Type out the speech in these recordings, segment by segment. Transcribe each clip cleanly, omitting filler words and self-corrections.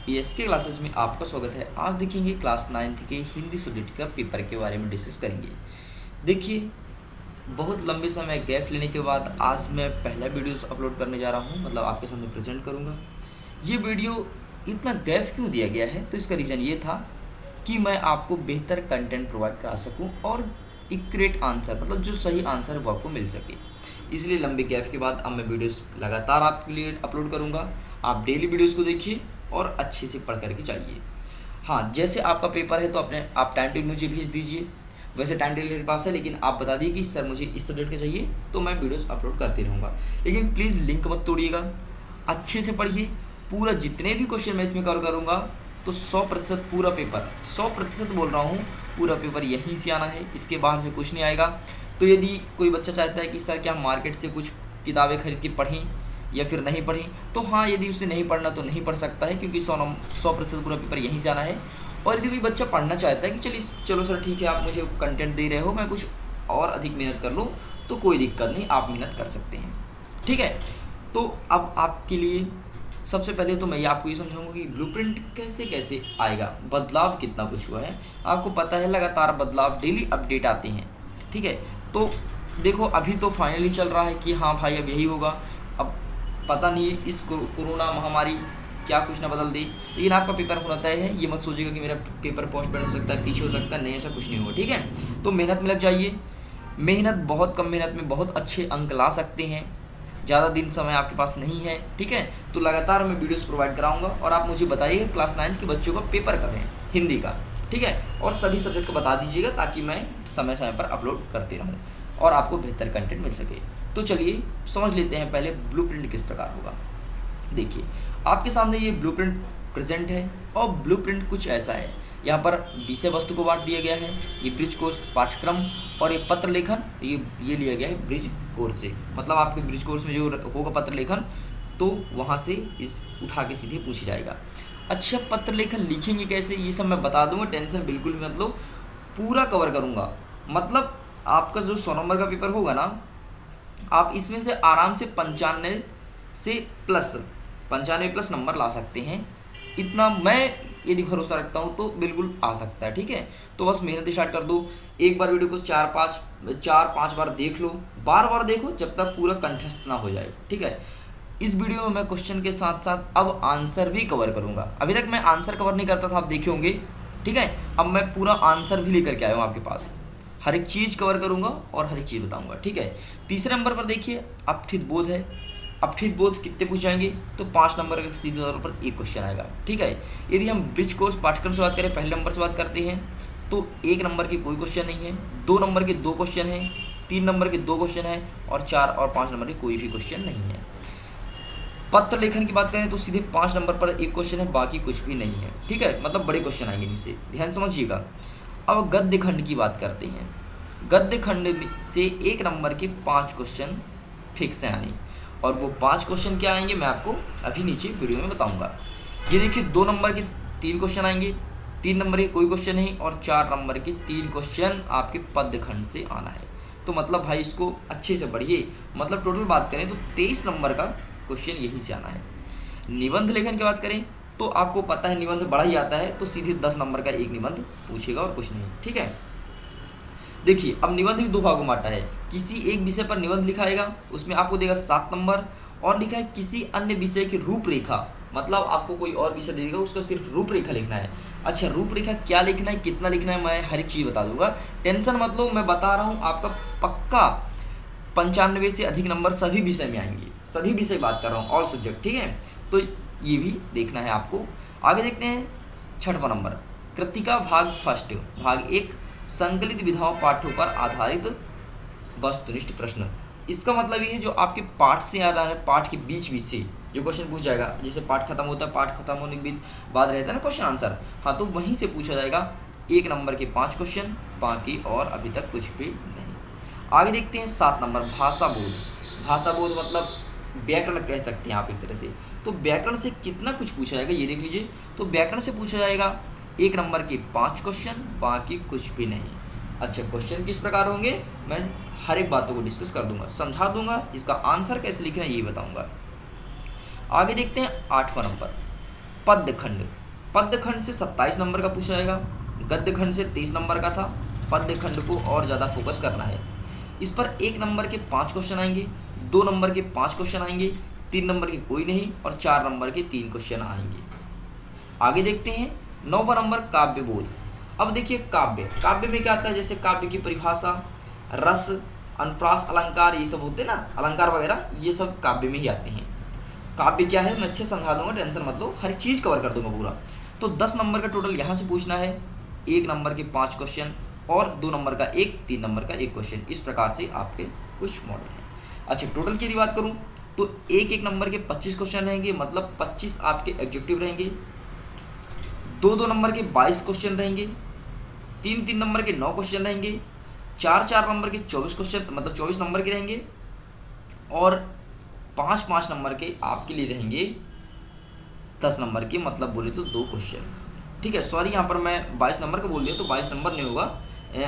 ESK classes में आपका स्वागत है। आज देखेंगे क्लास 9th के हिंदी सब्जेक्ट का पेपर के बारे में डिस्कस करेंगे। देखिए, बहुत लंबे समय गैप लेने के बाद आज मैं पहला वीडियोस अपलोड करने जा रहा हूं, मतलब आपके सामने प्रेजेंट करूंगा। ये वीडियो इतना गैप क्यों दिया गया है, तो इसका रीज़न ये था कि मैं आपको बेहतर कंटेंट प्रोवाइड करा सकूँ और एक्यूरेट आंसर, मतलब जो सही आंसर है वो आपको मिल सके। इसलिए लंबे गैप के बाद अब मैं वीडियोस लगातार आपके लिए अपलोड करूँगा। आप डेली वीडियोस को देखिए और अच्छे से पढ़ करके जाइए। हाँ, जैसे आपका पेपर है तो आप टाइम टेबल मुझे भेज दीजिए। वैसे टाइम टेबल मेरे पास है, लेकिन आप बता दीजिए कि सर मुझे इस सब्जेक्ट का चाहिए, तो मैं वीडियोस अपलोड करते रहूँगा। लेकिन प्लीज़ लिंक मत तोड़िएगा, अच्छे से पढ़िए। पूरा जितने भी क्वेश्चन मैं इसमें कवर करूँगा तो 100% पूरा पेपर, 100% बोल रहा हूँ, पूरा पेपर यहीं से आना है, इसके बाहर से कुछ नहीं आएगा। तो यदि कोई बच्चा चाहता है कि सर क्या मार्केट से कुछ किताबें खरीद के पढ़ें या फिर नहीं पढ़ें, तो हाँ, यदि उसे नहीं पढ़ना तो नहीं पढ़ सकता है, क्योंकि 100% पूरा पेपर यहीं से आना है। और यदि कोई बच्चा पढ़ना चाहता है कि चलो सर ठीक है, आप मुझे कंटेंट दे रहे हो, मैं कुछ और अधिक मेहनत कर लूँ, तो कोई दिक्कत नहीं, आप मेहनत कर सकते हैं। ठीक है, तो अब आपके लिए सबसे पहले तो मैं आपको ये समझाऊंगा कि ब्लूप्रिंट कैसे कैसे आएगा, बदलाव कितना कुछ हुआ है। आपको पता है लगातार बदलाव, डेली अपडेट आते हैं। ठीक है, तो देखो अभी तो फाइनली चल रहा है कि हाँ भाई अब यही होगा। अब पता नहीं इस कोरोना महामारी क्या कुछ ना बदल दी, लेकिन आपका पेपर होना तय है। ये मत सोचिएगा कि मेरा पेपर पोस्टपोन हो सकता है, पीछे हो सकता है, नहीं, ऐसा कुछ नहीं होगा। ठीक है, तो मेहनत में लग जाइए। मेहनत, बहुत कम मेहनत में बहुत अच्छे अंक ला सकते हैं। ज़्यादा दिन समय आपके पास नहीं है। ठीक है, तो लगातार मैं वीडियोस प्रोवाइड कराऊंगा और आप मुझे बताइए क्लास 9th के बच्चों का पेपर कब है हिंदी का। ठीक है, और सभी सब्जेक्ट को बता दीजिएगा ताकि मैं समय समय पर अपलोड करते रहूँ और आपको बेहतर कंटेंट मिल सके। तो चलिए समझ लेते हैं पहले ब्लूप्रिंट किस प्रकार होगा। देखिए, आपके सामने ये ब्लूप्रिंट प्रेजेंट है और ब्लूप्रिंट कुछ ऐसा है। यहाँ पर विषय वस्तु को बांट दिया गया है। ये ब्रिज कोर्स पाठ्यक्रम और ये पत्र लेखन, ये लिया गया है ब्रिज कोर्स से। मतलब आपके ब्रिज कोर्स में जो होगा पत्र लेखन, तो वहाँ से इस उठा के सीधे पूछ जाएगा। अच्छा, पत्र लेखन लिखेंगे कैसे, ये सब मैं बता दूंगा, टेंशन बिल्कुल भी मत लो, पूरा कवर करूँगा। मतलब आपका जो 100 नंबर का पेपर होगा ना, आप इसमें से आराम से 95 प्लस नंबर ला सकते हैं। इतना मैं यदि भरोसा रखता हूँ तो बिल्कुल आ सकता है। ठीक है, तो बस मेहनत स्टार्ट कर दो। एक बार वीडियो को 4-5 बार देख लो, बार देखो जब तक पूरा कंठस्थ ना हो जाए। ठीक है, इस वीडियो में मैं क्वेश्चन के साथ साथ अब आंसर भी कवर करूँगा। अभी तक मैं आंसर कवर नहीं करता था, आप देखे होंगे। ठीक है, अब मैं पूरा आंसर भी लेकर के आया हूँ आपके पास। हर एक चीज़ कवर करूँगा और हर एक चीज़ बताऊँगा। ठीक है, तीसरे नंबर पर देखिए अपठित बोध है। अपठित बोध कितने पूछ जाएंगे, तो 5 नंबर का सीधे तौर पर एक क्वेश्चन आएगा। ठीक है, यदि हम ब्रिज कोर्स पाठ्यक्रम से बात करें, पहले नंबर से बात करते हैं, तो 1 नंबर के कोई क्वेश्चन नहीं है, 2 नंबर के 2 क्वेश्चन हैं, 3 नंबर के 2 क्वेश्चन हैं और 4 और 5 नंबर के कोई भी क्वेश्चन नहीं है। पत्र लेखन की बात करें तो सीधे 5 नंबर पर एक क्वेश्चन है, बाकी कुछ भी नहीं है। ठीक है, मतलब बड़े क्वेश्चन आएंगे इनसे, ध्यान समझिएगा। अब गद्य खंड की बात करते हैं। गद्य खंड से 1 नंबर के 5 क्वेश्चन फिक्स हैं आने, और वो 5 क्वेश्चन क्या आएंगे मैं आपको अभी नीचे वीडियो में बताऊंगा। ये देखिए, 2 नंबर के 3 क्वेश्चन आएंगे, 3 नंबर के कोई क्वेश्चन नहीं, और 4 नंबर के 3 क्वेश्चन आपके पद्य खंड से आना है। तो मतलब भाई इसको अच्छे से पढ़िए। मतलब टोटल बात करें तो 23 नंबर का क्वेश्चन यहीं से आना है। निबंध लेखन की बात करें तो आपको पता है निबंध बड़ा ही आता है, तो सीधे 10 नंबर का एक निबंध पूछेगा और कुछ नहीं। ठीक है, देखिए अब निबंध भी 2 भागों में बांटा है। किसी एक विषय पर निबंध लिखाएगा, उसमें आपको देगा 7 नंबर, और लिखा है किसी अन्य विषय की रूपरेखा, मतलब आपको कोई और विषय देगा, उसका सिर्फ रूपरेखा लिखना है। अच्छा, रूपरेखा क्या लिखना है, कितना लिखना है, मैं हर एक चीज़ बता दूंगा, टेंशन मत लो। मैं बता रहा हूँ, आपका पक्का 95 से अधिक नंबर सभी विषय में आएंगे, सभी विषय बात कर रहा हूँ, ऑल सब्जेक्ट। ठीक है, तो ये भी देखना है आपको। आगे देखते हैं 6वां नंबर, कृतिका भाग फर्स्ट, भाग 1, संकलित विधाओं पाठों पर आधारित वस्तुनिष्ठ प्रश्न। इसका मतलब ये है जो आपके पाठ से आ रहा है, पाठ के बीच से जो क्वेश्चन पूछा जाएगा, जैसे पाठ खत्म होता है, पाठ खत्म होने के बाद रहता है ना क्वेश्चन आंसर, हाँ, तो वहीं से पूछा जाएगा 1 नंबर के 5 क्वेश्चन, बाकी और अभी तक कुछ भी नहीं। आगे देखते हैं 7 नंबर, भाषा बोध। भाषा बोध मतलब व्याकरण कह सकते हैं आप एक तरह से। तो व्याकरण से कितना कुछ पूछा जाएगा ये देख लीजिए। तो व्याकरण से पूछा जाएगा 1 नंबर के 5 क्वेश्चन, बाकी कुछ भी नहीं। अच्छा, क्वेश्चन किस प्रकार होंगे मैं हर एक बातों को डिस्कस कर दूंगा, समझा दूंगा, इसका आंसर कैसे लिखना है ये बताऊंगा। आगे देखते हैं 8वां नंबर, पद्य खंड, पद्य खंड से 27 नंबर का पूछा जाएगा, गद्य खंड से 23 नंबर का था। पद्य खंड को और ज़्यादा फोकस करना है। इस पर 1 नंबर के 5 क्वेश्चन आएंगे, 2 नंबर के 5 क्वेश्चन आएंगे, 3 नंबर के कोई नहीं और 4 नंबर के 3 क्वेश्चन आएंगे। आगे देखते हैं 9वां नंबर काव्य बोध। अब देखिए काव्य में क्या आता है, जैसे काव्य की परिभाषा, रस, अनुप्रास अलंकार, ये सब होते हैं ना, अलंकार वगैरह, ये सब काव्य में ही आते हैं। काव्य क्या है मैं अच्छे समझा दूंगा, टेंशन मत लो, हर चीज़ कवर कर दूंगा पूरा। तो 10 नंबर का टोटल यहाँ से पूछना है, 1 नंबर के 5 क्वेश्चन और 2 नंबर का 1, 3 नंबर का 1 क्वेश्चन। इस प्रकार से आपके कुछ मॉडल हैं। अच्छा, टोटल की यदि बात करूँ तो 1 नंबर के 25 क्वेश्चन रहेंगे, मतलब 25 आपके एडजेक्टिव रहेंगे, 2 नंबर के 22 क्वेश्चन रहेंगे, 3 नंबर के 9 क्वेश्चन रहेंगे, 4 नंबर के 24 क्वेश्चन, मतलब 24 नंबर के रहेंगे, और 5 नंबर के आपके लिए रहेंगे 10 नंबर के, मतलब बोले तो 2 क्वेश्चन। ठीक है, सॉरी यहाँ पर मैं 22 नंबर का बोल दिया, तो 22 नंबर नहीं होगा,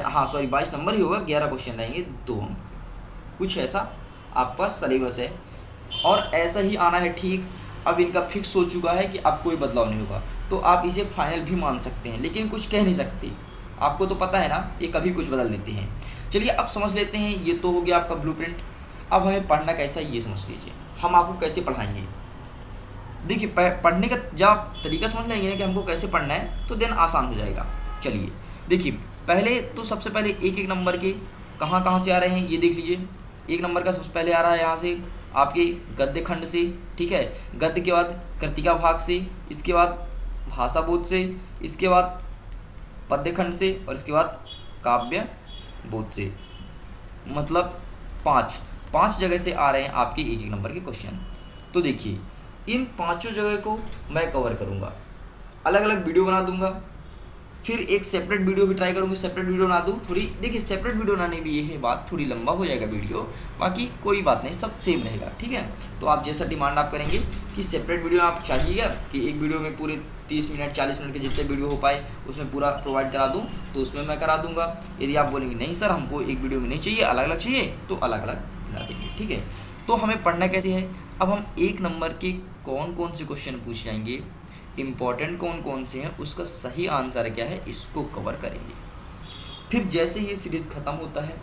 हाँ सॉरी 22 नंबर ही होगा, 11 क्वेश्चन रहेंगे, 2 अंक। कुछ ऐसा आपका सिलेबस है और ऐसा ही आना है। ठीक, अब इनका फिक्स हो चुका है कि अब कोई बदलाव नहीं होगा, तो आप इसे फाइनल भी मान सकते हैं, लेकिन कुछ कह नहीं सकते। आपको तो पता है ना, ये कभी कुछ बदल देते हैं। चलिए अब समझ लेते हैं, ये तो हो गया आपका ब्लूप्रिंट। अब हमें पढ़ना कैसा है ये समझ लीजिए, हम आपको कैसे पढ़ाएंगे। देखिए पढ़ने का जब आप तरीका समझ लेंगे ना कि हमको कैसे पढ़ना है, तो देन आसान हो जाएगा। चलिए देखिए, पहले तो सबसे पहले 1 नंबर के कहाँ से आ रहे हैं ये देख लीजिए। 1 नंबर का सबसे पहले आ रहा है यहाँ से आपके गद्य खंड से, ठीक है, गद्य के बाद कृतिका भाग से, इसके बाद भाषा बोध से, इसके बाद पद्य खंड से, और इसके बाद काव्य बोध से, मतलब 5 जगह से आ रहे हैं आपके 1 नंबर के क्वेश्चन। तो देखिए इन 5 जगह को मैं कवर करूँगा, अलग अलग वीडियो बना दूंगा, फिर एक सेपरेट वीडियो भी ट्राई करूँगी, सेपरेट वीडियो बना दूँ। थोड़ी देखिए सेपरेट वीडियो बनाने भी ये है बात, थोड़ी लंबा हो जाएगा वीडियो, बाकी कोई बात नहीं, सब सेम रहेगा। ठीक है, तो आप जैसा डिमांड आप करेंगे कि सेपरेट वीडियो आप चाहिएगा कि एक वीडियो में पूरे 30 मिनट 40 मिनट के जितने वीडियो हो पाए उसमें पूरा प्रोवाइड करा दूँ, तो उसमें मैं करा दूँगा। यदि आप बोलेंगे नहीं सर हमको एक वीडियो में नहीं चाहिए, अलग अलग चाहिए, तो अलग अलग दिला देंगे। ठीक है, तो हमें पढ़ना कैसे है, अब हम 1 नंबर के कौन से क्वेश्चन पूछ जाएंगे, इम्पॉर्टेंट कौन से हैं, उसका सही आंसर क्या है, इसको कवर करेंगे। फिर जैसे ये सीरीज खत्म होता है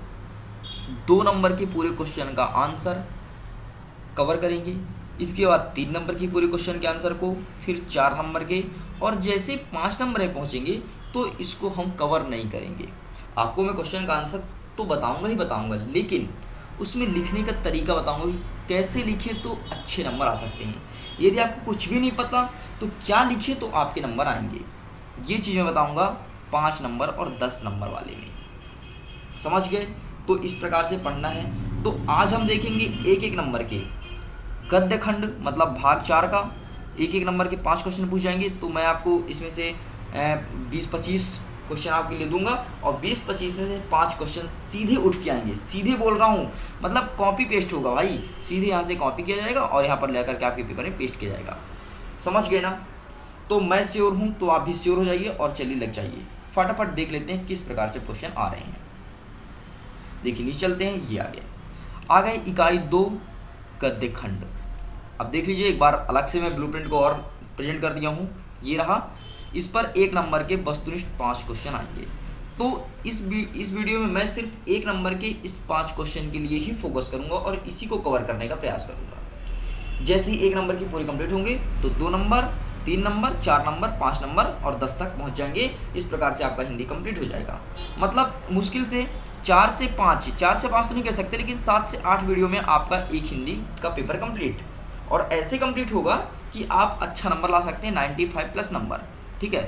2 नंबर के पूरे क्वेश्चन का आंसर कवर करेंगे, इसके बाद 3 नंबर की पूरे क्वेश्चन के आंसर को, फिर 4 नंबर के, और जैसे 5 नंबर में पहुंचेंगे तो इसको हम कवर नहीं करेंगे। आपको मैं क्वेश्चन का आंसर तो बताऊंगा ही बताऊंगा, लेकिन उसमें लिखने का तरीका बताऊंगा कि कैसे लिखें तो अच्छे नंबर आ सकते हैं। यदि आपको कुछ भी नहीं पता तो क्या लिखें तो आपके नंबर आएंगे, ये चीज़ मैं बताऊंगा 5 नंबर और 10 नंबर वाले में। समझ गए? तो इस प्रकार से पढ़ना है। तो आज हम देखेंगे 1 नंबर के गद्य खंड, मतलब भाग 4 का 1 नंबर के 5 क्वेश्चन पूछ जाएंगे। तो मैं आपको इसमें से 20-25 क्वेश्चन आपके लिए दूंगा, और 20-25 से 5 क्वेश्चन सीधे उठ के आएंगे। सीधे बोल रहा हूँ, मतलब कॉपी पेस्ट होगा भाई, सीधे यहाँ से कॉपी किया जाएगा और यहाँ पर लेकर के आपके पेपर में पेस्ट किया जाएगा। समझ गए ना? तो मैं श्योर हूँ, तो आप भी श्योर हो जाइए और चलिए लग जाइए। फटाफट देख लेते हैं किस प्रकार से क्वेश्चन आ रहे हैं। देखिए नीचे चलते हैं, ये आ गए इकाई 2 गद्य खंड। अब देख लीजिए एक बार अलग से मैं ब्लूप्रिंट को और प्रेजेंट कर दिया हूँ, ये रहा। इस पर 1 नंबर के वस्तुनिष्ठ 5 क्वेश्चन आएंगे। तो इस वीडियो में मैं सिर्फ 1 नंबर के इस 5 क्वेश्चन के लिए ही फोकस करूंगा और इसी को कवर करने का प्रयास करूंगा। जैसे ही 1 नंबर की पूरी कंप्लीट होंगे तो 2 नंबर, 3 नंबर, 4 नंबर, 5 नंबर और 10 तक पहुंच जाएंगे। इस प्रकार से आपका हिंदी कंप्लीट हो जाएगा। मतलब मुश्किल से 4 से 5 तो नहीं कह सकते, लेकिन 7 से 8 वीडियो में आपका एक हिंदी का पेपर कंप्लीट, और ऐसे कंप्लीट होगा कि आप अच्छा नंबर ला सकते हैं, 95 प्लस नंबर। ठीक है,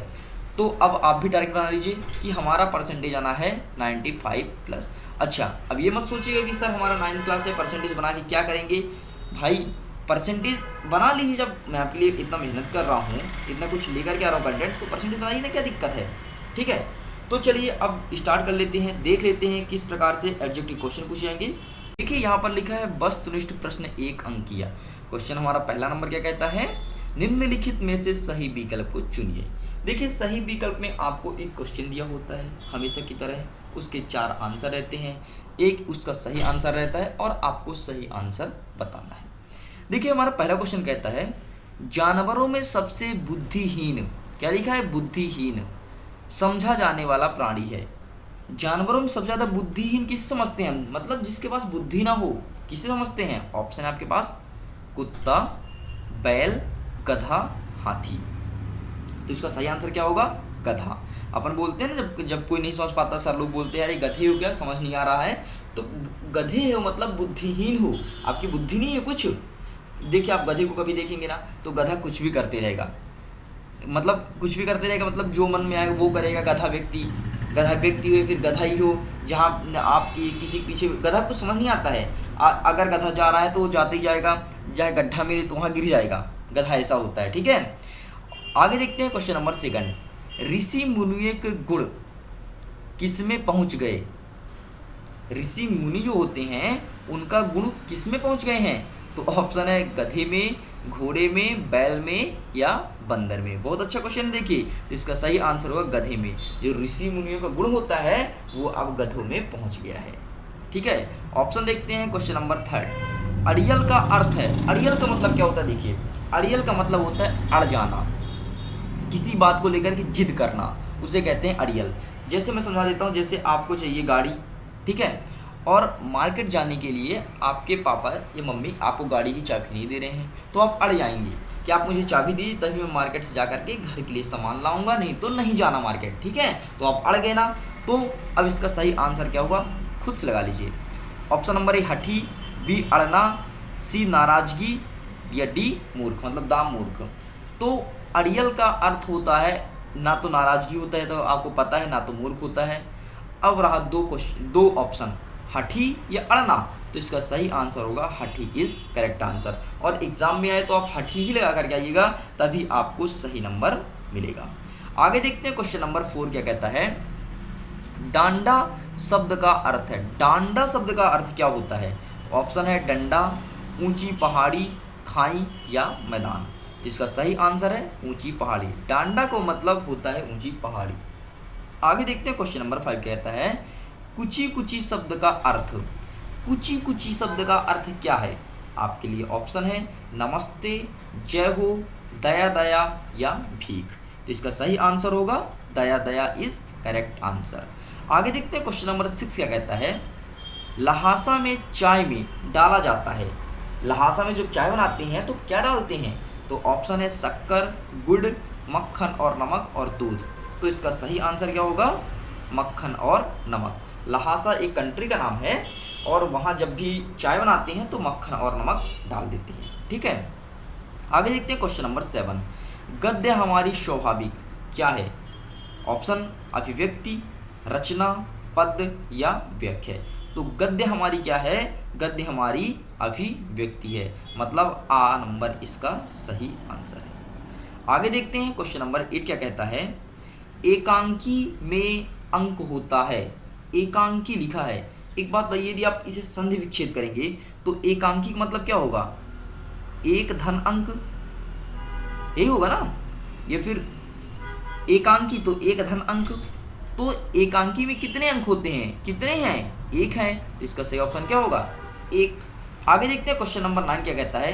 तो अब आप भी टारगेट बना लीजिए कि हमारा परसेंटेज आना है 95 प्लस। अच्छा, अब ये मत सोचिएगा कि सर हमारा 9th क्लास है, परसेंटेज बना के क्या करेंगे। भाई परसेंटेज बना लीजिए, जब मैं आपके लिए इतना मेहनत कर रहा हूँ, इतना कुछ लेकर के आ रहा हूँ कंटेंट, तो परसेंटेज बनाइए ना, क्या दिक्कत है। ठीक है, तो चलिए अब स्टार्ट कर लेते हैं, देख लेते हैं किस प्रकार से एडजेक्टिव क्वेश्चन पूछे जाएंगे। देखिए यहाँ पर लिखा है वस्तुनिष्ठ प्रश्न 1 अंकीय। क्वेश्चन हमारा पहला नंबर क्या कहता है, निम्नलिखित में से सही विकल्प को चुनिए। देखिए सही विकल्प में आपको एक क्वेश्चन दिया होता है हमेशा की तरह, उसके 4 आंसर रहते हैं, एक उसका सही आंसर रहता है और आपको सही आंसर बताना है। देखिए हमारा पहला क्वेश्चन कहता है जानवरों में सबसे बुद्धिहीन, क्या लिखा है, बुद्धिहीन समझा जाने वाला प्राणी है। जानवरों में सबसे ज्यादा बुद्धिहीन किसे समझते हैं, मतलब जिसके पास बुद्धि ना हो, किसे समझते हैं? ऑप्शन है आपके पास कुत्ता, बैल, गधा, हाथी। तो इसका सही आंसर क्या होगा? गधा। अपन बोलते हैं ना जब जब कोई नहीं समझ पाता, सर लोग बोलते हैं यार ये गधे हो क्या, समझ नहीं आ रहा है, तो गधे हो मतलब बुद्धिहीन हो, आपकी बुद्धि नहीं है कुछ। देखिए आप गधे को कभी देखेंगे ना तो गधा कुछ भी करते रहेगा, मतलब कुछ भी करते रहेगा, मतलब जो मन में आए वो करेगा। गधा व्यक्ति हुए फिर गधा ही हो, जहाँ आपकी किसी के पीछे गधा कुछ समझ नहीं आता है। अगर गधा जा रहा है तो वो जाते ही जाएगा, चाहे गड्ढा मिले तो वहाँ गिर जाएगा, गधा ऐसा होता है। ठीक है, आगे देखते हैं क्वेश्चन नंबर 2। ऋषि मुनियों के गुण किसमें पहुँच गए? ऋषि मुनि जो होते हैं उनका गुण किसमें पहुँच गए हैं? तो ऑप्शन है गधे में, घोड़े में, बैल में या बंदर में। बहुत अच्छा क्वेश्चन, देखिए तो इसका सही आंसर होगा गधे में। जो ऋषि मुनियों का गुण होता है वो अब गधों में पहुंच गया है। ठीक है, ऑप्शन देखते हैं क्वेश्चन नंबर 3। अड़ियल का अर्थ है, अड़ियल का मतलब क्या होता है? देखिए अड़ियल का मतलब होता है अड़ जाना, किसी बात को लेकर के जिद करना, उसे कहते हैं अड़ियल। जैसे मैं समझा देता हूँ, जैसे आपको चाहिए गाड़ी, ठीक है, और मार्केट जाने के लिए आपके पापा या मम्मी आपको गाड़ी की चाबी नहीं दे रहे हैं, तो आप अड़ जाएंगे कि आप मुझे चाबी दीजिए तभी मैं मार्केट से जा करके घर के लिए सामान लाऊंगा, नहीं तो नहीं जाना मार्केट। ठीक है, तो आप अड़ गए ना। तो अब इसका सही आंसर क्या होगा, खुद से लगा लीजिए। ऑप्शन नंबर ए हठी, बी अड़ना, सी नाराजगी या डी मूर्ख, मतलब दाम मूर्ख। तो अड़ियल का अर्थ होता है ना तो नाराजगी होता है, तो आपको पता है, ना तो मूर्ख होता है। अब रहा दो ऑप्शन, हठी या अड़ना, तो इसका सही आंसर होगा हठी इज करेक्ट आंसर। और एग्जाम में आए तो आप हठी ही लगा करके आइएगा, तभी आपको सही नंबर मिलेगा। आगे देखते हैं क्वेश्चन नंबर 4 क्या कहता है। डांडा शब्द का अर्थ है, डांडा शब्द का अर्थ क्या होता है? ऑप्शन है डंडा, ऊंची पहाड़ी, खाई या मैदान। तो इसका सही आंसर है ऊंची पहाड़ी। डांडा को मतलब होता है ऊंची पहाड़ी। आगे देखते हैं क्वेश्चन नंबर 5 कहता है कुची कुची शब्द का अर्थ। कुची कुची शब्द का अर्थ क्या है? आपके लिए ऑप्शन है नमस्ते, जय हो, दया दया या भीख। तो इसका सही आंसर होगा दया दया इज करेक्ट आंसर। आगे देखते हैं क्वेश्चन नंबर 6 क्या कहता है। लहासा में चाय में डाला जाता है, लहासा में जब चाय बनाते हैं तो क्या डालते हैं? तो ऑप्शन है शक्कर, गुड़, मक्खन और नमक और दूध। तो इसका सही आंसर क्या होगा? मक्खन और नमक। लहासा एक कंट्री का नाम है और वहाँ जब भी चाय बनाते हैं तो मक्खन और नमक डाल देते हैं। ठीक है, आगे देखते हैं क्वेश्चन नंबर 7। गद्य हमारी स्वाभाविक क्या है? ऑप्शन अभिव्यक्ति, रचना, पद या व्याख्या। तो गद्य हमारी क्या है? गद्य हमारी अभिव्यक्ति है, मतलब आ नंबर इसका सही आंसर है। आगे देखते हैं क्वेश्चन नंबर 8 क्या कहता है। एकांकी में अंक होता है, एकांकी लिखा है। एक बात बताइए, यदि आप इसे संधि विच्छेद करेंगे तो एकांकी का मतलब क्या होगा? एक धन अंक, यही होगा ना, या फिर एकांकी तो एक धन अंक। तो एकांकी में कितने अंक होते हैं? कितने हैं? एक है, तो इसका सही ऑप्शन क्या होगा? एक। आगे देखते हैं क्वेश्चन नंबर 9 क्या कहता है।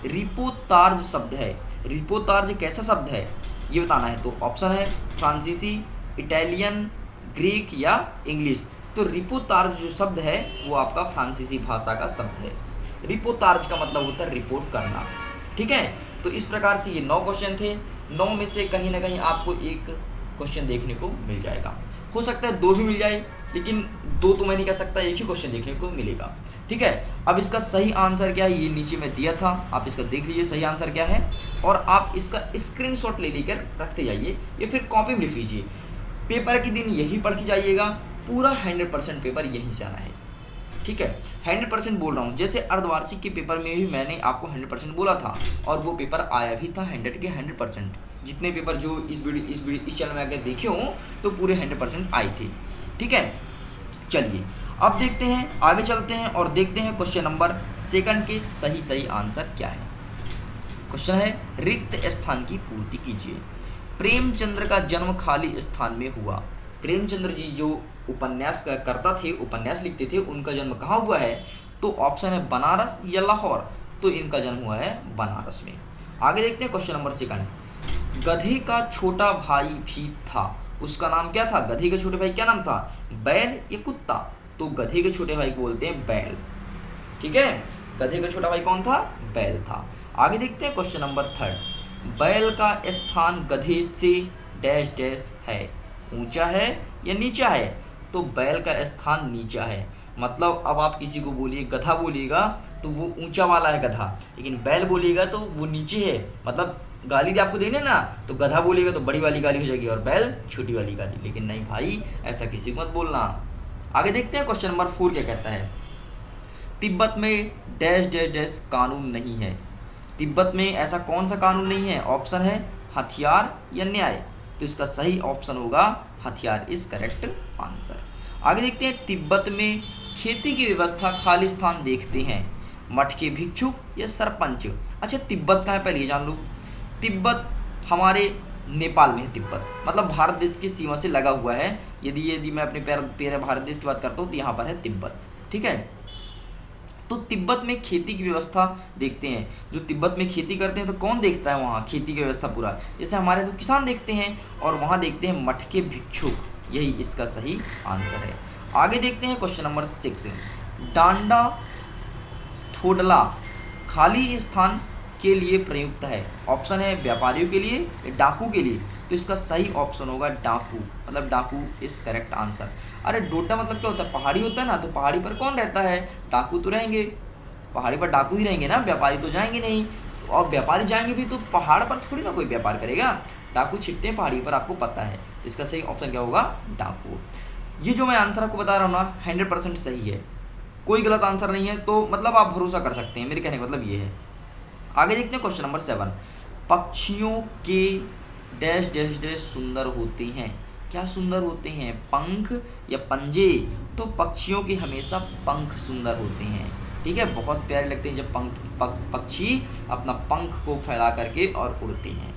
रिपोतार्ज शब्द है, रिपोतार्ज कैसा शब्द है ये बताना है। तो ऑप्शन है फ्रांसीसी, इटालियन, ग्रीक या इंग्लिश। तो रिपोतार्ज जो शब्द है वो आपका फ्रांसीसी भाषा का शब्द है। रिपोतार्ज का मतलब होता है रिपोर्ट करना। ठीक है, तो इस प्रकार से ये 9 क्वेश्चन थे। 9 में से कहीं ना कहीं आपको एक क्वेश्चन देखने को मिल जाएगा, हो सकता है 2 भी मिल जाए, लेकिन 2 तो मैं नहीं कह सकता, एक ही क्वेश्चन देखने को मिलेगा। ठीक है, अब इसका सही आंसर क्या है ये नीचे में दिया था, आप इसका देख लीजिए सही आंसर क्या है, और आप इसका स्क्रीनशॉट ले लेकर रखते जाइए या फिर कॉपी में लिख लीजिए। पेपर के दिन यही पढ़ के जाइएगा, पूरा 100% पेपर यहीं से आना है। ठीक है, 100% बोल रहा हूँ। जैसे अर्धवार्षिक के पेपर में भी मैंने आपको 100% बोला था और वो पेपर आया भी था 100 के 100%। जितने पेपर जो इस चैनल में आकर देखे हों तो पूरे 100% आए थे। ठीक है, चलिए अब देखते हैं, आगे चलते हैं और देखते हैं क्वेश्चन नंबर 2 के सही आंसर क्या है। क्वेश्चन है रिक्त स्थान की पूर्ति कीजिए। प्रेमचंद्र का जन्म खाली स्थान में हुआ। प्रेमचंद्र जी जो उपन्यास करता थे, उपन्यास लिखते थे, उनका जन्म कहाँ हुआ है? तो ऑप्शन है बनारस या लाहौर। तो इनका जन्म हुआ है बनारस में। आगे देखते हैं क्वेश्चन नंबर सेकंड। गधे का छोटा भाई भी था, उसका नाम क्या था? गधे के छोटे भाई क्या नाम था? बैल या कुत्ता? तो गधे के छोटे भाई को बोलते हैं बैल। ठीक है, गधे का छोटा भाई कौन था? बैल था। आगे देखते हैं क्वेश्चन नंबर थर्ड। बैल का स्थान गधे से डैश डैश है, ऊंचा है या नीचा है? तो बैल का स्थान नीचा है। मतलब अब आप किसी को बोलिए गधा बोलिएगा तो वो ऊंचा वाला है गधा, लेकिन बैल बोलिएगा तो वो नीचे है। मतलब गाली दे आपको देने ना, तो गधा बोलिएगा तो बड़ी वाली गाली हो जाएगी और बैल छोटी वाली गाली। लेकिन नहीं भाई, ऐसा किसी को मत बोलना। आगे देखते हैं क्वेश्चन नंबर 4 क्या कहता है। तिब्बत में डैश डैश डैश कानून नहीं है। तिब्बत में ऐसा कौन सा कानून नहीं है? ऑप्शन है हथियार या न्याय। तो इसका सही ऑप्शन होगा हथियार इज करेक्ट आंसर। आगे देखते हैं। तिब्बत में खेती की व्यवस्था खालिस्तान देखते हैं, मठ के भिक्षुक या सरपंच? अच्छा, तिब्बत कहाँ है पहले ये जान लो। तिब्बत हमारे नेपाल में है। तिब्बत मतलब भारत देश की सीमा से लगा हुआ है। यदि मैं अपने प्यारे भारत देश की बात करता हूँ तो यहाँ पर है तिब्बत। ठीक है, तो तिब्बत में खेती की व्यवस्था देखते हैं। जो तिब्बत में खेती करते हैं तो कौन देखता है वहाँ खेती की व्यवस्था पूरा? जैसे हमारे तो किसान देखते हैं, और वहाँ देखते हैं मठ के भिक्षुक। यही इसका सही आंसर है। आगे देखते हैं क्वेश्चन नंबर 6। डांडा थोडला खाली स्थान के लिए प्रयुक्त है। ऑप्शन है व्यापारियों के लिए या डाकू के लिए? तो इसका सही ऑप्शन होगा डाकू, मतलब डाकू इज करेक्ट आंसर। अरे डोडा मतलब क्या होता है? पहाड़ी होता है ना, तो पहाड़ी पर कौन रहता है? डाकू तो रहेंगे, पहाड़ी पर डाकू ही रहेंगे ना, व्यापारी तो जाएंगे नहीं। और व्यापारी जाएंगे भी तो पहाड़ पर थोड़ी ना कोई व्यापार करेगा। डाकू छिपते हैं पहाड़ी पर, आपको पता है। तो इसका सही ऑप्शन क्या होगा? डाकू। ये जो मैं आंसर आपको बता रहा हूँ ना 100% सही है, कोई गलत आंसर नहीं है। तो मतलब आप भरोसा कर सकते हैं, मेरे कहने का मतलब ये है। आगे देखते हैं क्वेश्चन नंबर 7। पक्षियों के डैश डैश डैश सुंदर होते हैं। क्या सुंदर होते हैं? पंख या पंजे? तो पक्षियों के हमेशा पंख सुंदर होते हैं। ठीक है, बहुत प्यारे लगते हैं जब पक्षी अपना पंख को फैला करके और उड़ते हैं।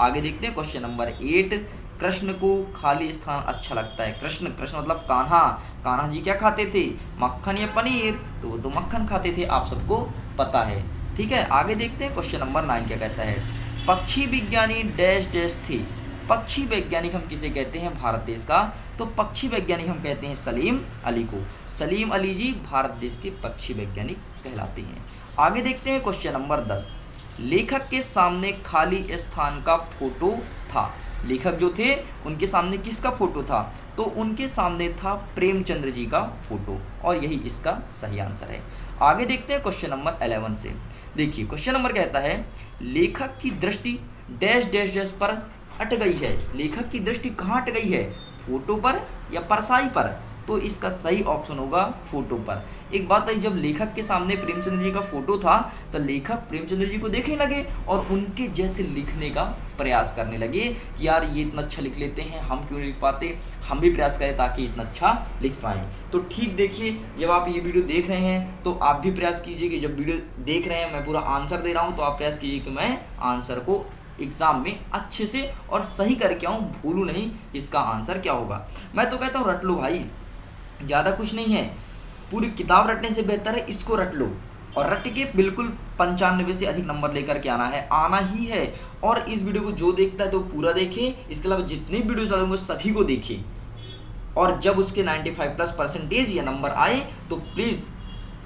आगे देखते हैं क्वेश्चन नंबर 8। कृष्ण को खाली स्थान अच्छा लगता है। कृष्ण मतलब कान्हा। कान्हा जी क्या खाते थे? मक्खन या पनीर? तो वो तो मक्खन खाते थे, आप सबको पता है। ठीक है, आगे देखते हैं क्वेश्चन नंबर 9 क्या कहता है। पक्षी विज्ञानी डैश डैश थे। पक्षी वैज्ञानिक हम किसे कहते हैं भारत देश का? तो पक्षी वैज्ञानिक हम कहते हैं सलीम अली को। सलीम अली जी भारत देश के पक्षी वैज्ञानिक कहलाते हैं। आगे देखते हैं क्वेश्चन नंबर 10। लेखक के सामने खाली स्थान का फोटो था। लेखक जो थे उनके सामने किसका फोटो था? तो उनके सामने था प्रेमचंद्र जी का फोटो, और यही इसका सही आंसर है। आगे देखते हैं क्वेश्चन नंबर 11 से। देखिए क्वेश्चन नंबर कहता है लेखक की दृष्टि डैश डैश डैश पर अट गई है। लेखक की दृष्टि कहाँ अट गई है? फोटो पर या परछाई पर? तो इसका सही ऑप्शन होगा फोटो पर। एक बात है, जब लेखक के सामने प्रेमचंद्र जी का फोटो था तो लेखक प्रेमचंद्र जी को देखने लगे और उनके जैसे लिखने का प्रयास करने लगे। यार ये इतना अच्छा लिख लेते हैं, हम क्यों नहीं लिख पाते, हम भी प्रयास करें ताकि इतना अच्छा लिख पाएँ। तो ठीक देखिए, जब आप ये वीडियो देख रहे हैं तो आप भी प्रयास कीजिए कि जब वीडियो देख रहे हैं मैं पूरा आंसर दे रहा हूँ तो आप प्रयास कीजिए कि मैं आंसर को एग्जाम में अच्छे से और सही करके आऊँ, भूलूँ नहीं इसका आंसर क्या होगा। मैं तो कहता हूँ रट लो भाई, ज़्यादा कुछ नहीं है। पूरी किताब रटने से बेहतर है इसको रट लो, और रट के बिल्कुल 95 से अधिक नंबर लेकर के आना है, आना ही है। और इस वीडियो को जो देखता है तो पूरा देखे, इसके अलावा जितने वीडियो डालूंगे सभी को देखे, और जब उसके 95+% या नंबर आए तो प्लीज़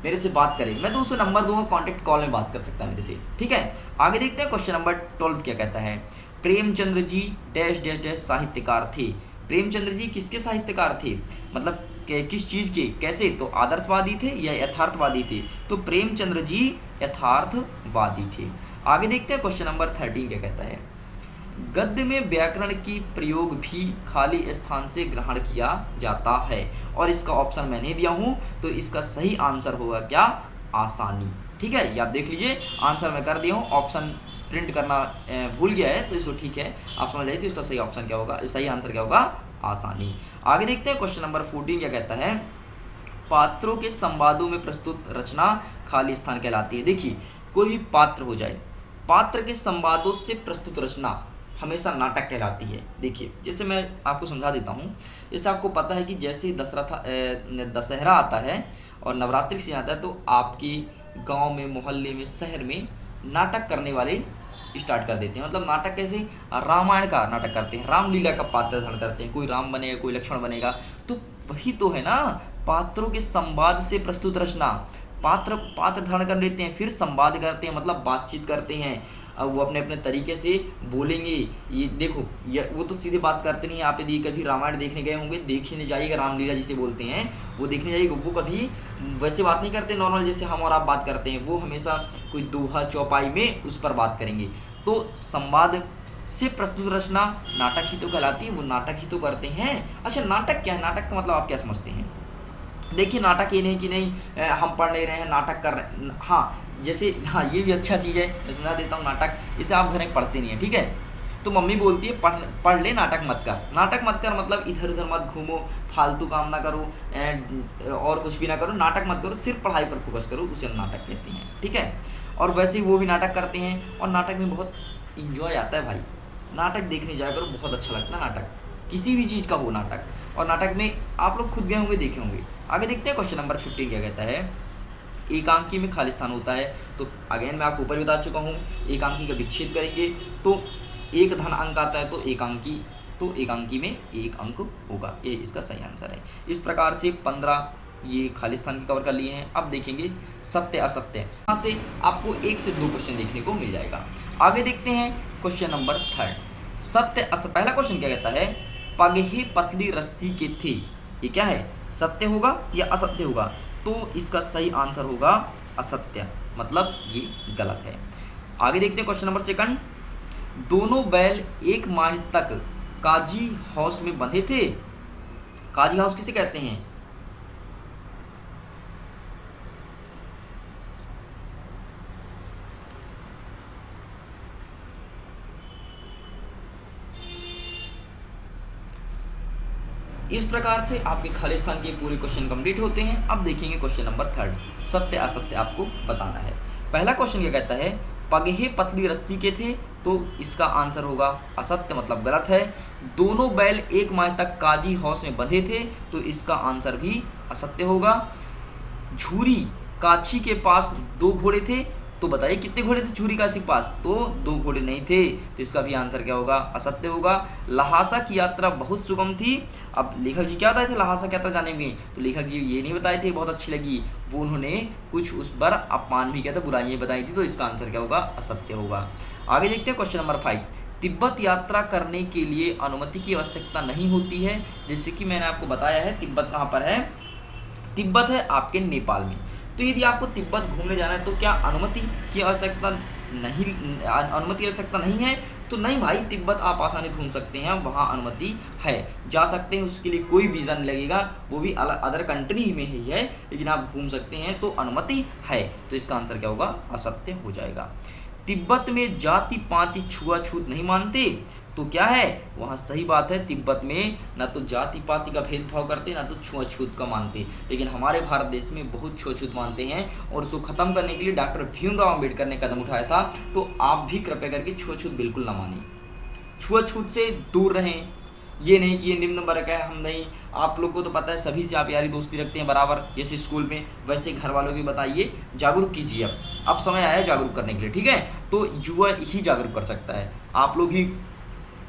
मेरे से बात करें, मैं तो उसे नंबर दूंगा, कॉन्टैक्ट कॉल में बात कर सकता है मेरे से। ठीक है, आगे देखते हैं क्वेश्चन नंबर 12 क्या कहता है। Premchandra ji dash dash dash साहित्यकार थे। प्रेमचंद्र जी किसके साहित्यकार थे? मतलब किस चीज़ के, कैसे? तो आदर्शवादी थे या यथार्थवादी थे? तो प्रेमचंद्र जी यथार्थवादी थे। आगे देखते हैं क्वेश्चन नंबर 13 क्या कहता है। गद्य में व्याकरण की प्रयोग भी खाली स्थान से ग्रहण किया जाता है, और इसका ऑप्शन मैंने दिया हूँ, तो इसका सही आंसर होगा क्या? आसानी। ठीक है, ये आप देख लीजिए, आंसर मैं कर दिया हूँ, ऑप्शन प्रिंट करना भूल गया है तो इसको ठीक है आप समझ लीजिए। तो इसका सही ऑप्शन क्या होगा, सही आंसर क्या होगा? आसानी। आगे देखते हैं क्वेश्चन नंबर 14 क्या कहता है। पात्रों के संवादों में प्रस्तुत रचना खाली स्थान कहलाती है। देखिए कोई भी पात्र हो जाए, पात्र के संवादों से प्रस्तुत रचना हमेशा नाटक कहलाती है। देखिए जैसे मैं आपको समझा देता हूँ, जैसे आपको पता है कि जैसे दशहरा आता है और नवरात्रि सीजन आता है तो आपकी गांव में, मोहल्ले में, शहर में नाटक करने वाले स्टार्ट कर देते हैं। मतलब नाटक कैसे, रामायण का नाटक करते हैं, रामलीला का पात्र धारण करते हैं, कोई राम बनेगा कोई लक्ष्मण बनेगा। तो वही तो है ना, पात्रों के संवाद से प्रस्तुत रचना। पात्र धारण कर लेते हैं, फिर संवाद करते हैं, मतलब बातचीत करते हैं। अब वो अपने अपने तरीके से बोलेंगे। ये देखो, ये वो तो सीधे बात करते नहीं। आप यदि कभी रामायण देखने गए होंगे, देखने जाइएगा, रामलीला जिसे बोलते हैं वो देखने जाइएगा, वो कभी वैसे बात नहीं करते नॉर्मल जैसे हम और आप बात करते हैं। वो हमेशा कोई दोहा चौपाई में उस पर बात करेंगे। तो संवाद से प्रस्तुत रचना नाटक ही तो कहलाती है, वो नाटक ही तो करते हैं। अच्छा, नाटक क्या है? नाटक का मतलब आप क्या समझते हैं? देखिए, नाटक ये नहीं कि नहीं हम पढ़ नहीं रहे हैं, नाटक कर रहे हैं। हाँ, जैसे हाँ, ये भी अच्छा चीज़ है, मैं समझा देता हूँ। नाटक इसे आप घर में पढ़ते नहीं है, ठीक है? तो मम्मी बोलती है पढ़ ले, नाटक मत कर। नाटक मत कर मतलब इधर उधर मत घूमो, फालतू काम ना करो, और कुछ भी ना करो, नाटक मत करो, सिर्फ पढ़ाई पर फोकस करो, उसे हम नाटक कहते हैं, ठीक है? और वैसे ही वो भी नाटक करते हैं, और नाटक में बहुत इंजॉय आता है भाई। नाटक देखने जाया करो, बहुत अच्छा लगता है नाटक, किसी भी चीज़ का हो नाटक। और नाटक में आप लोग खुद गए होंगे, देखे होंगे। आगे देखते हैं क्वेश्चन नंबर 15 क्या कहता है। एकांकी में खाली स्थान होता है। तो अगेन मैं आपको ऊपर बता चुका हूँ, एकांकी का विच्छेद करेंगे तो एक धन अंक आता है, तो एकांकी में एक अंक होगा। ये इसका सही आंसर है। इस प्रकार से 15 ये खाली स्थान की कवर कर लिए हैं। अब देखेंगे सत्य असत्य। यहाँ से आपको 1 से 2 क्वेश्चन देखने को मिल जाएगा। आगे देखते हैं क्वेश्चन नंबर 3, सत्य असत्य। पहला क्वेश्चन क्या कहता है, पगहे पतली रस्सी के थे। ये क्या है, सत्य होगा या असत्य होगा? तो इसका सही आंसर होगा असत्य, मतलब ये गलत है। आगे देखते हैं क्वेश्चन नंबर 2, दोनों बैल 1 माह तक काजी हाउस में बंधे थे। काजी हाउस किसे कहते हैं? इस प्रकार से आपके खाली स्थान के पूरे क्वेश्चन कंप्लीट होते हैं। अब देखेंगे क्वेश्चन नंबर 3, सत्य असत्य आपको बताना है। पहला क्वेश्चन क्या कहता है, पगहे पतली रस्सी के थे, तो इसका आंसर होगा असत्य, मतलब गलत है। दोनों बैल 1 माह तक काजी हाउस में बंधे थे, तो इसका आंसर भी असत्य होगा। झूरी काछी के पास 2 घोड़े थे, तो बताइए कितने घोड़े थे झूरी काछी के पास? तो 2 घोड़े नहीं थे, तो इसका भी आंसर क्या होगा, असत्य होगा। लहासा की यात्रा बहुत सुगम थी। अब लेखक जी क्या बताए थे लहासा की यात्रा जाने में? तो लेखक जी ये नहीं बताए थे बहुत अच्छी लगी, वो उन्होंने कुछ उस पर अपमान भी किया था, बुराइयां बताई थी, तो इसका आंसर क्या होगा, असत्य होगा। आगे देखते हैं क्वेश्चन नंबर 5, तिब्बत यात्रा करने के लिए अनुमति की आवश्यकता नहीं होती है। जैसे कि मैंने आपको बताया है, तिब्बत कहाँ पर है? तिब्बत है आपके नेपाल में। तो यदि आपको तिब्बत घूमने जाना है तो क्या अनुमति की आवश्यकता नहीं है? तो नहीं भाई, तिब्बत आप आसानी घूम सकते हैं, वहाँ अनुमति है, जा सकते हैं, उसके लिए कोई वीज़ा नहीं लगेगा, वो भी अदर कंट्री में ही है, लेकिन आप घूम सकते हैं, तो अनुमति है। तो इसका आंसर क्या होगा, असत्य हो जाएगा। तिब्बत में जाति पाति छुआछूत नहीं मानते, तो क्या है, वहाँ सही बात है, तिब्बत में ना तो जाति पाति का भेदभाव करते, ना तो छुआछूत का मानते। लेकिन हमारे भारत देश में बहुत छुआछूत मानते हैं, और उसको खत्म करने के लिए डॉक्टर भीमराव अम्बेडकर ने कदम उठाया था। तो आप भी कृपया करके छुआछूत बिल्कुल ना मानें, छुआछूत से दूर रहें। ये नहीं कि ये निम्न वर्ग है, हम नहीं, आप लोग को तो पता है, सभी से आप यारी दोस्ती रखते हैं बराबर, जैसे स्कूल में, वैसे घर वालों की बताइए, जागरूक कीजिए। अब समय आया है जागरूक करने के लिए, ठीक है? तो युवा ही जागरूक कर सकता है। आप लोग ही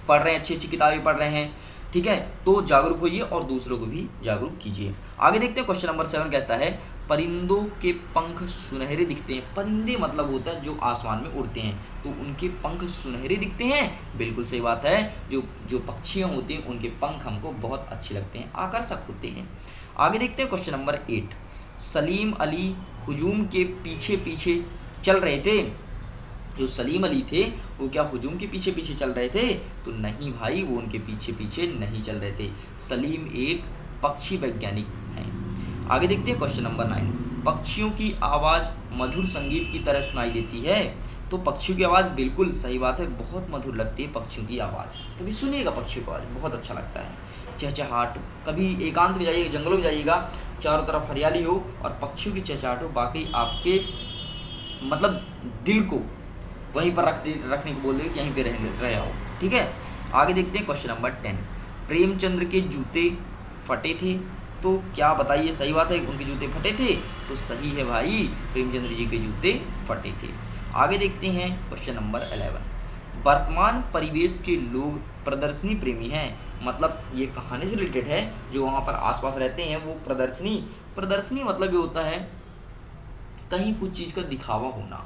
पढ़ रहे हैं, अच्छी अच्छी किताबें पढ़ रहे हैं, ठीक है? तो जागरूक होइए और दूसरों को भी जागरूक कीजिए। आगे देखते हैं क्वेश्चन नंबर 7 कहता है, परिंदों के पंख सुनहरे दिखते हैं। परिंदे मतलब होता है जो आसमान में उड़ते हैं, तो उनके पंख सुनहरे दिखते हैं। बिल्कुल सही बात है, जो पक्षियाँ होती हैं उनके पंख हमको बहुत अच्छे लगते हैं, आकर्षक होते हैं। आगे देखते हैं क्वेश्चन नंबर 8, सलीम अली हुजूम के पीछे पीछे चल रहे थे। जो सलीम अली थे वो क्या हुजूम के पीछे पीछे चल रहे थे? तो नहीं भाई, वो उनके पीछे पीछे नहीं चल रहे थे। सलीम एक पक्षी वैज्ञानिक हैं। आगे देखते हैं क्वेश्चन नंबर 9, पक्षियों की आवाज़ मधुर संगीत की तरह सुनाई देती है। तो पक्षियों की आवाज़ बिल्कुल सही बात है, बहुत मधुर लगती है पक्षियों की आवाज़। कभी सुनिएगा पक्षियों की आवाज़, बहुत अच्छा लगता है, चहचहाट। कभी एकांत में जाइएगा, जंगलों में जाइएगा, चारों तरफ हरियाली हो और पक्षियों की चहचहाट हो, बाकी आपके मतलब दिल को वहीं पर रखने को बोल रहे हो कि यहीं पे रह आओ, ठीक है? आगे देखते हैं क्वेश्चन नंबर 10, प्रेमचंद्र के जूते फटे थे। तो क्या बताइए, सही बात है, उनके जूते फटे थे? तो सही है भाई, प्रेमचंद्र जी के जूते फटे थे। आगे देखते हैं क्वेश्चन नंबर 11। वर्तमान परिवेश के लोग प्रदर्शनी प्रेमी हैं, मतलब ये कहानी से रिलेटेड है। जो वहाँ पर आसपास रहते हैं वो प्रदर्शनी मतलब ये होता है कहीं कुछ चीज़ का दिखावा होना।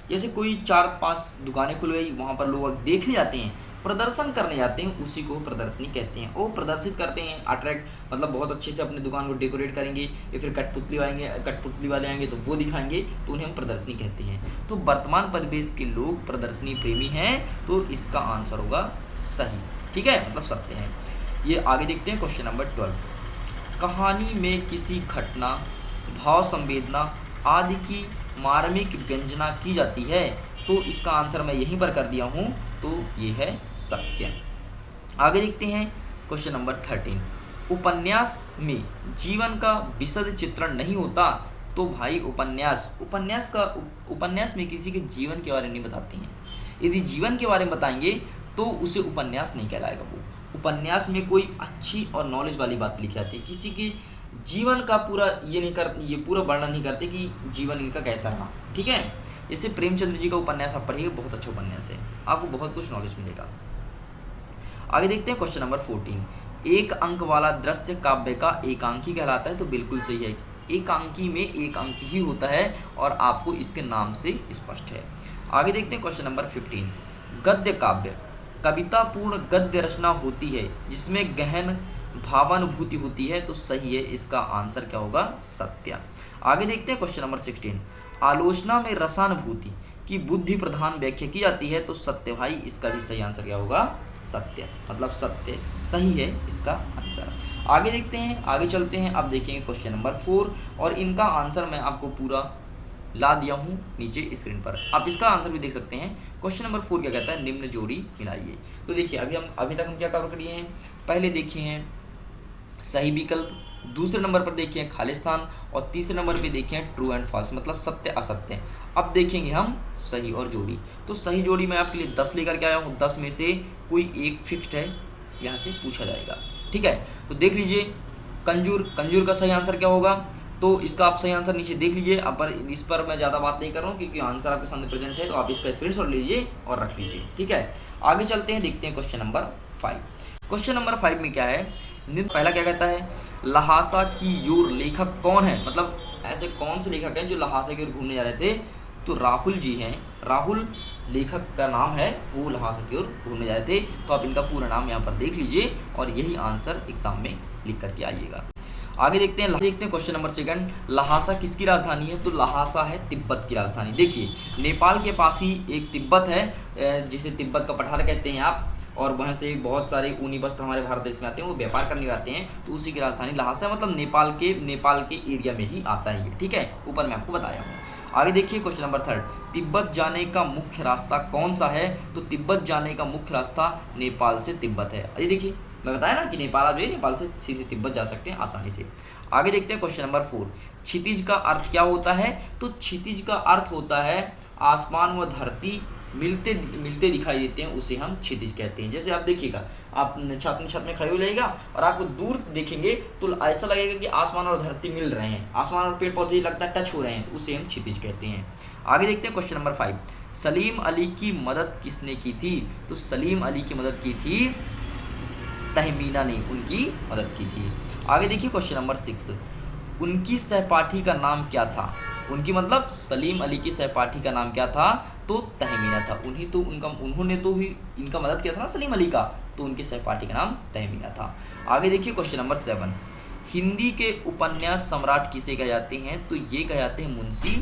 जैसे कोई 4-5 दुकानें खुल गई, वहाँ पर लोग देखने जाते हैं, प्रदर्शन करने जाते हैं, उसी को प्रदर्शनी कहते हैं। वो प्रदर्शित करते हैं, अट्रैक्ट मतलब बहुत अच्छे से अपनी दुकान को डेकोरेट करेंगे, या फिर कठपुतली वाले आएंगे तो वो दिखाएंगे, तो उन्हें हम प्रदर्शनी कहते हैं। तो वर्तमान परिवेश के लोग प्रदर्शनी प्रेमी हैं, तो इसका आंसर होगा सही, ठीक है, मतलब सत्य है। ये आगे देखते हैं क्वेश्चन नंबर 12। कहानी में किसी घटना, भाव संवेदना आदि की मार्मिक व्यंजना की जाती है, तो इसका आंसर मैं यहीं पर कर दिया हूँ, तो ये है सत्य। आगे देखते हैं क्वेश्चन नंबर 13। उपन्यास में जीवन का विशद चित्रण नहीं होता, तो भाई उपन्यास में किसी के जीवन के बारे में नहीं बताते हैं। यदि जीवन के बारे में बताएंगे तो उसे उपन्यास नहीं कहलाएगा। वो उपन्यास में कोई अच्छी और नॉलेज वाली बात लिखी जाती है, किसी के जीवन का पूरा ये पूरा वर्णन नहीं करते कि जीवन इनका कैसा रहा, ठीक है। जैसे प्रेमचंद्र जी का उपन्यास आप पढ़िएगा, बहुत अच्छा उपन्यास है, आपको बहुत कुछ नॉलेज मिलेगा। आगे देखते हैं क्वेश्चन नंबर 14। एक अंक वाला दृश्य काव्य का एकांकी कहलाता है, तो बिल्कुल सही है। एकांकी में एक अंक ही होता है और आपको इसके नाम से स्पष्ट है। आगे देखते हैं क्वेश्चन नंबर 15। गद्य काव्य कवितापूर्ण गद्य रचना होती है जिसमें गहन भावानुभूति होती है, तो सही है, इसका आंसर क्या होगा, सत्य। आगे देखते हैं क्वेश्चन नंबर 16। आलोचना में रसानुभूति की बुद्धि प्रधान व्याख्या की जाती है, तो सत्य भाई, इसका भी सही आंसर क्या होगा, सत्य, मतलब सत्य सही है इसका आंसर। आगे देखते हैं, आगे चलते हैं। अब देखेंगे क्वेश्चन नंबर 4 और इनका आंसर मैं आपको पूरा ला दिया हूँ नीचे स्क्रीन पर, आप इसका आंसर भी देख सकते हैं। क्वेश्चन नंबर 4 क्या कहता है, निम्न जोड़ी मिलाइए। तो देखिए अभी तक हम क्या कवर किए हैं, पहले देखिए हैं सही विकल्प, दूसरे नंबर पर देखिए खालिस्तान, और तीसरे नंबर पे देखिए ट्रू एंड फॉल्स, मतलब सत्य असत्य। अब देखेंगे हम सही और जोड़ी। तो सही जोड़ी मैं आपके लिए 10 लेकर के आया हूँ, 10 में से कोई एक फिक्स्ड है, यहाँ से पूछा जाएगा, ठीक है। तो देख लीजिए, कंजूर का सही आंसर क्या होगा, तो इसका आप सही आंसर नीचे देख लीजिए। अब पर इस पर मैं ज़्यादा बात नहीं कर रहा हूँ क्योंकि आंसर आपके सामने प्रेजेंट है, तो आप इसका स्क्रीनशॉट लीजिए और रख लीजिए, ठीक है। आगे चलते हैं, देखते हैं क्वेश्चन नंबर 5। क्वेश्चन नंबर 5 में क्या है, पहला क्या कहता है, लहासा की ओर लेखक कौन है, मतलब ऐसे कौन से लेखक हैं जो लहासा की ओर घूमने जा रहे थे, तो राहुल जी हैं। राहुल लेखक का नाम है, वो लहासा की ओर घूमने जा रहे थे। तो आप इनका पूरा नाम यहाँ पर देख लीजिए और यही आंसर एग्जाम में लिख करके आइएगा। आगे देखते हैं क्वेश्चन नंबर 2। लहासा किसकी राजधानी है, तो लहासा है तिब्बत की राजधानी। देखिए नेपाल के पास ही एक तिब्बत है जिसे तिब्बत का पठार कहते हैं आप, और वहाँ से बहुत सारे ऊनी वस्त्र हमारे भारत देश में आते हैं, वो व्यापार करने आते हैं, तो उसी की राजधानी लहासा है, मतलब नेपाल के एरिया में ही आता है ये, ठीक है, ऊपर मैं आपको बताया हूँ। आगे देखिए क्वेश्चन नंबर 3। तिब्बत जाने का मुख्य रास्ता कौन सा है, तो तिब्बत जाने का मुख्य रास्ता नेपाल से तिब्बत है। अरे देखिए मैं बताया ना कि नेपाल आप नेपाल से सीधे तिब्बत जा सकते हैं आसानी से। आगे देखते हैं क्वेश्चन नंबर 4। क्षितिज का अर्थ क्या होता है, तो क्षितिज का अर्थ होता है आसमान व धरती मिलते दिखाई देते हैं, उसे हम क्षितिज कहते हैं। जैसे आप देखिएगा, आप छत में खड़े हो जाइएगा और आपको दूर देखेंगे तो ऐसा लगेगा कि आसमान और धरती मिल रहे हैं, आसमान और पेड़ पौधे लगता है टच हो रहे हैं, तो उसे हम क्षितिज कहते हैं। आगे देखते हैं क्वेश्चन नंबर 5। सलीम अली की मदद किसने की थी, तो सलीम अली की मदद की थी तहमीना ने, उनकी मदद की थी। आगे देखिए क्वेश्चन नंबर 6। उनकी सहपाठी का नाम क्या था, उनकी मतलब सलीम अली की सहपाठी का नाम क्या था, तो तहमीना था। उन्होंने तो ही इनका मदद किया था ना सलीम अली का, तो उनके सहपाठी का नाम तहमीना था। आगे देखिए क्वेश्चन नंबर 7। हिंदी के उपन्यास सम्राट किसे कहे जाते हैं, तो ये कहे जाते हैं मुंशी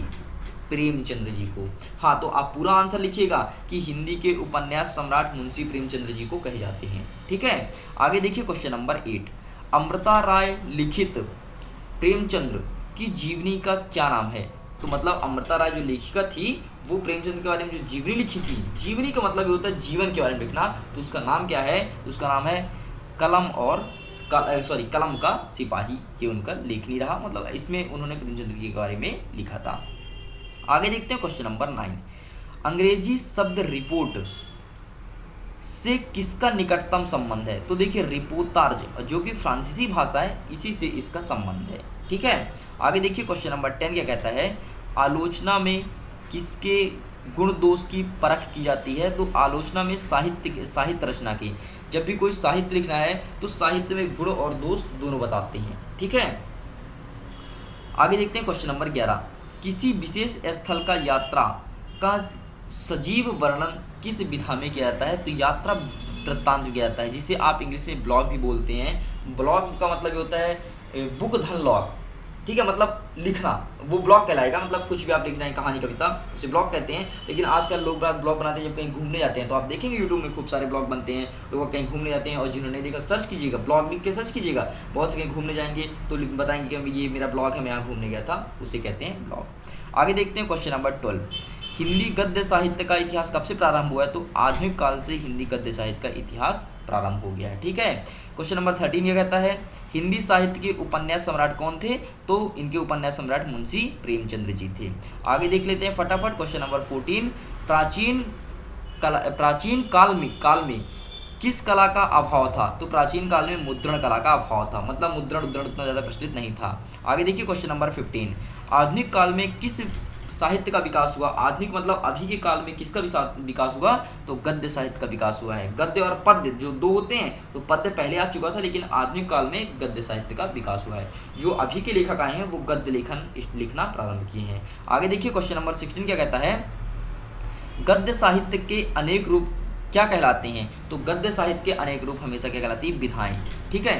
प्रेमचंद्र जी को। हाँ, तो आप पूरा आंसर लिखिएगा कि हिंदी के उपन्यास सम्राट मुंशी प्रेमचंद्र जी को कहे जाते हैं, ठीक है। आगे देखिए क्वेश्चन नंबर 8। अमृता राय लिखित प्रेमचंद्र की जीवनी का क्या नाम है, तो मतलब अमृता राय जो लेखिका थी वो प्रेमचंद्र के बारे में जो जीवनी लिखी थी, जीवनी का मतलब ये होता है जीवन के बारे में लिखना, तो उसका नाम क्या है, उसका नाम है कलम का सिपाही। ये उनका लेखनी रहा, मतलब इसमें उन्होंने प्रेमचंद्र जी के बारे में लिखा था। आगे देखते हैं क्वेश्चन नंबर 9। अंग्रेजी शब्द रिपोर्ट से किसका निकटतम संबंध है, तो देखिए रिपोर्टाज जो कि फ्रांसीसी भाषा है, इसी से इसका संबंध है, ठीक है। आगे देखिए क्वेश्चन नंबर 10 क्या कहता है, आलोचना में किसके गुण दोष की परख की जाती है। तो आलोचना में साहित्य रचना की, जब भी कोई साहित्य लिखना है तो साहित्य में गुण और दोष दोनों बताते हैं। ठीक है, आगे देखते हैं क्वेश्चन नंबर 11। किसी विशेष स्थल का यात्रा का सजीव वर्णन किस विधा में किया जाता है? तो यात्रा वृत्तांत किया जाता है, जिसे आप इंग्लिश में ब्लॉग भी बोलते हैं। ब्लॉग का मतलब ये होता है बुक धन लॉग, ठीक है, मतलब लिखना, वो ब्लॉग कहलाएगा। मतलब कुछ भी आप लिख रहे हैं, कहानी कविता, उसे ब्लॉग कहते हैं। लेकिन आजकल लोग ब्लॉग बनाते हैं जब कहीं घूमने जाते हैं, तो आप देखेंगे यूट्यूब में खूब सारे ब्लॉग बनते हैं, लोग कहीं घूमने जाते हैं। और जिन्होंने देखा सर्च कीजिएगा, ब्लॉग लिख के सर्च कीजिएगा, बहुत से कहीं घूमने जाएंगे तो बताएंगे कि ये मेरा ब्लॉग है, मैं यहाँ घूमने गया था, उसे कहते हैं ब्लॉग। आगे देखते हैं क्वेश्चन नंबर 12। हिंदी गद्य साहित्य का इतिहास कब से प्रारंभ हुआ है? तो आधुनिक काल से हिंदी गद्य साहित्य का इतिहास प्रारंभ हो गया है। ठीक है, क्वेश्चन नंबर 13 ये कहता है हिंदी साहित्य के उपन्यास सम्राट कौन थे? तो इनके उपन्यास सम्राट मुंशी प्रेमचंद्र जी थे। आगे देख लेते हैं फटाफट क्वेश्चन नंबर 14। प्राचीन काल में किस कला का अभाव था? तो प्राचीन काल में मुद्रण कला का अभाव था, मतलब मुद्रण उतना ज़्यादा प्रचलित नहीं था। आगे देखिए क्वेश्चन नंबर 15। आधुनिक काल में किस साहित्य का विकास हुआ? आधुनिक मतलब अभी के काल में किसका विकास हुआ? तो गद्य साहित्य का विकास हुआ है। गद्य और पद्य जो दो होते हैं, तो पद्य पहले आ चुका था, लेकिन आधुनिक काल में गद्य साहित्य का विकास हुआ है। जो अभी के लेखक आए हैं वो गद्य लिखना प्रारंभ किए हैं। आगे देखिए क्वेश्चन नंबर 16 क्या कहता है? गद्य साहित्य के अनेक रूप क्या कहलाते हैं? तो गद्य साहित्य के अनेक रूप हमेशा क्या कहलाती है? विधाएं। ठीक है।